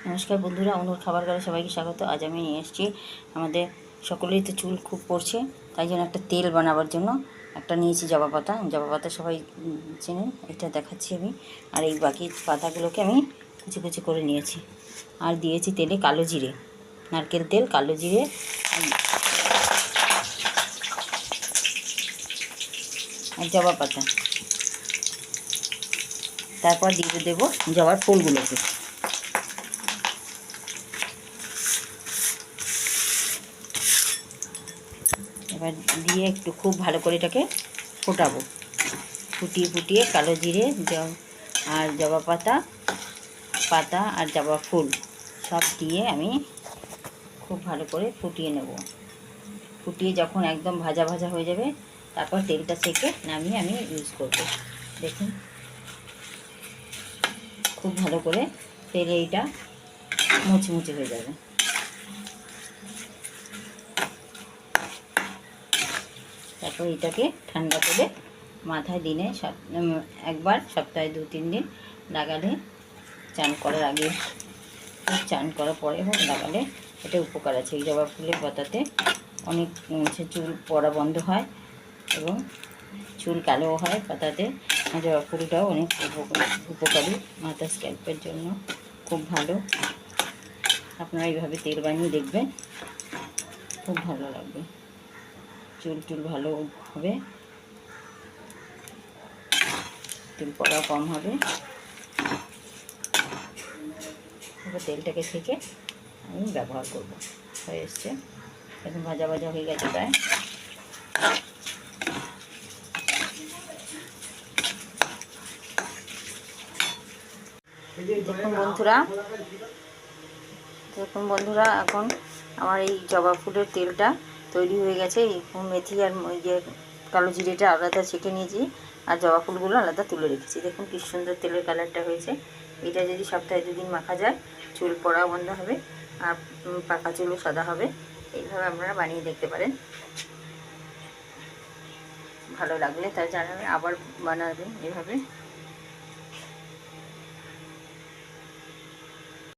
নমস্কার বন্ধুরা, অনুর খাবার ঘরে সবাইকে স্বাগত। আজ আমি নিয়ে এসেছি, আমাদের সকলেই তো চুল খুব পড়ছে, তাই জন্য একটা তেল বানাবার জন্য একটা নিয়েছি জবা পাতা। জবা পাতা সবাই চেনেন, এটা দেখাচ্ছি আমি। আর এই বাকি পাতাগুলোকে আমি কুচি কুচি করে নিয়েছি। আর দিয়েছি তেলে কালো জিরে, নারকেল তেল, কালো জিরে আর জবা পাতা। তারপর দিয়ে দেবো জবার ফুলগুলোকে। এবার দিয়ে একটু খুব ভালো করে এটাকে ফোটাবো। ফুটিয়ে ফুটিয়ে কালো জিরে আর জবা পাতা আর জবা ফুল সব দিয়ে আমি খুব ভালো করে ফুটিয়ে নেব। ফুটিয়ে যখন একদম ভাজা ভাজা হয়ে যাবে, তারপর তেলটা সেকে নামিয়ে আমি ইউজ করব। দেখুন খুব ভালো করে তেলে এইটা মুচমুচে হয়ে যাবে। তারপর এটাকে ঠান্ডা করে মাথায় দিনে একবার, সপ্তাহে 2-3 দিন লাগালে, চান করার আগে চান করার পরে হোক লাগালে এটা উপকার আছে। এই জবা ফুলের পাতাতে অনেক চুল পড়া বন্ধ হয় এবং চুল কালোও হয় পাতাতে। জবা ফুলটাও অনেক উপকারী, মাথা স্ক্যাল্পের জন্য খুব ভালো। আপনারা এইভাবে তেল বানিয়ে দেখবেন, খুব ভালো লাগবে। চুল ভালো হবে, চুল পড়াও কম হবে। এবার তেলটাকে থেকে আমি ব্যবহার করব। হয়ে এসছে, এখন ভাজা ভাজা হয়ে গেছে প্রায়। দেখুন বন্ধুরা, এখন আমার এই জবা ফুলের তেলটা তৈরি হয়ে গেছে। এই মেথি আর যে কালো জিরেটা আলাদা ছেঁকে নিয়েছি, আর জবা ফুলগুলো আলাদা তুলে রেখেছি। দেখুন কি সুন্দর তেলের কালারটা হয়েছে। এটা যদি সপ্তাহে 2 দিন মাখা যায়, চুল পড়া বন্ধ হবে আর পাকা চুলও সাদা হবে। এইভাবে আপনারা বানিয়ে দেখতে পারেন। ভালো লাগলে তাই জানাবেন, আবার বানাবেন এভাবে।